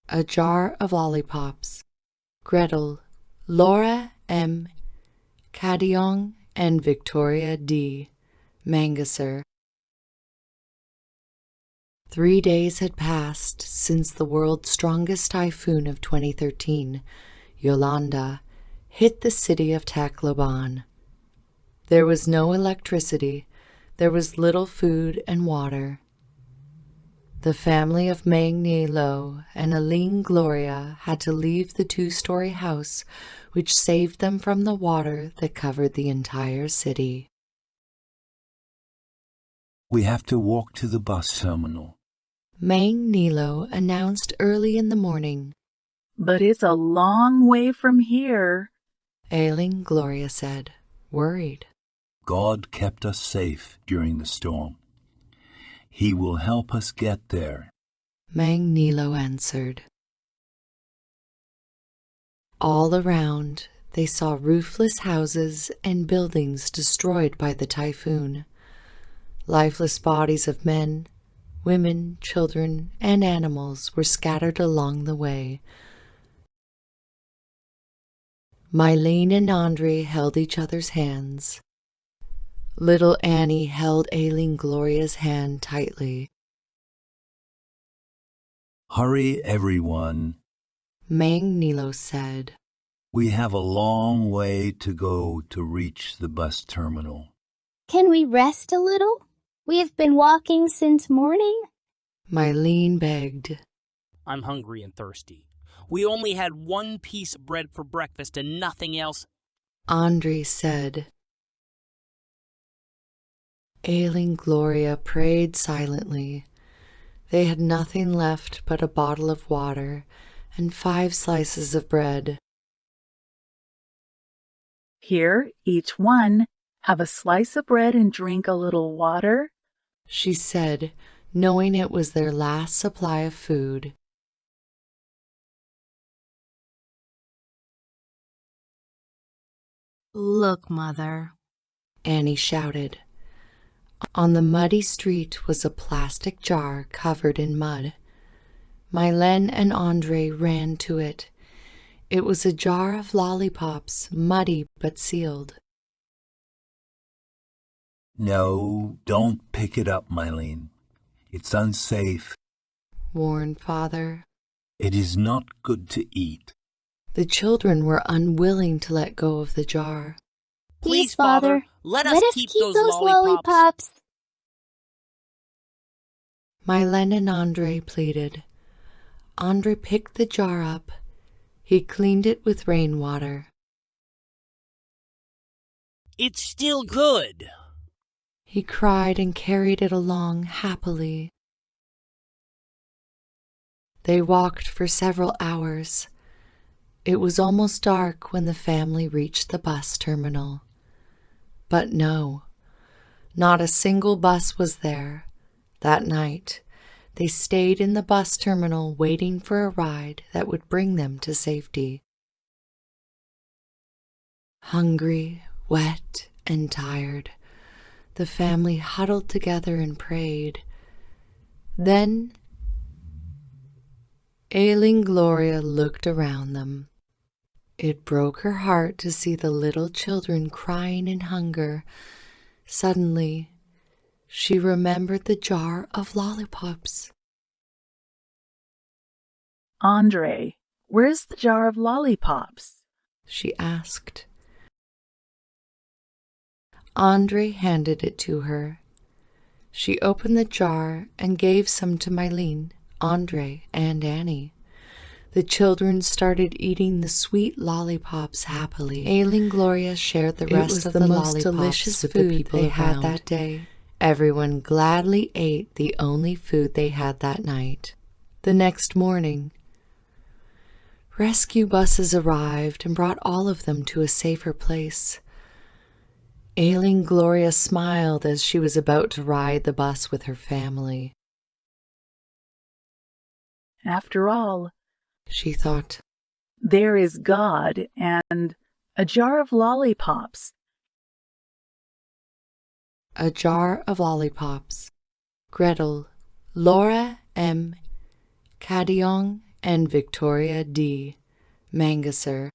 A jar of lollipops. Gretel, Laura M. Cadiong, and Victoria D. Mangasser. 3 days had passed since the world's strongest typhoon of 2013, Yolanda, hit the city of Tacloban. There was no electricity, there was little food and water. The family of Mang Ni Lo and Aline Gloria had to leave the 2-story house, which saved them from the water that covered the entire city. We have to walk to the bus terminal, Mang Ni Lo announced early in the morning. But it's a long way from here, Ailing Gloria said, worried. God kept us safe during the storm. He will help us get there. Mang Ni Lo answered. All around, they saw roofless houses and buildings destroyed by the typhoon. Lifeless bodies of men, women, children, and animals were scattered along the way. Mylene and Andre held each other's hands. Little Annie held Aileen Gloria's hand tightly. Hurry, everyone. Mang Ni Lo said. We have a long way to go to reach the bus terminal. Can we rest a little? We have been walking since morning. Mylene begged. I'm hungry and thirsty. We only had 1 piece of bread for breakfast and nothing else. Andre said. Ailing Gloria prayed silently. They had nothing left but a bottle of water and 5 slices of bread. Here, each one, have a slice of bread and drink a little water, she said, knowing it was their last supply of food. Look, Mother, Annie shouted. On the muddy street was a plastic jar covered in mud. Mylene and Andre ran to it. It was a jar of lollipops, muddy but sealed. No, don't pick it up, Mylene. It's unsafe. Warned Father. It is not good to eat. The children were unwilling to let go of the jar. Please, Father, let us keep those lollipops. Mylene and Andre pleaded. Andre picked the jar up. He cleaned it with rainwater. It's still good. He cried and carried it along happily. They walked for several hours. It was almost dark when the family reached the bus terminal. But no, not a single bus was there. That night, they stayed in the bus terminal waiting for a ride that would bring them to safety. Hungry, wet, and tired, the family huddled together and prayed. Then, Ailing Gloria looked around them. It broke her heart to see the little children crying in hunger. Suddenly, she remembered the jar of lollipops. Andre, where's the jar of lollipops? She asked. Andre handed it to her. She opened the jar and gave some to Mylene, Andre, and Annie. The children started eating the sweet lollipops happily. Ailing Gloria shared the rest of the most delicious food they had that day. Everyone gladly ate the only food they had that night. The next morning, rescue buses arrived and brought all of them to a safer place. Ailing Gloria smiled as she was about to ride the bus with her family. After all, she thought, there is God and a jar of lollipops. A jar of lollipops. Gretel, Laura M. Cadiong, and Victoria D. Mangasser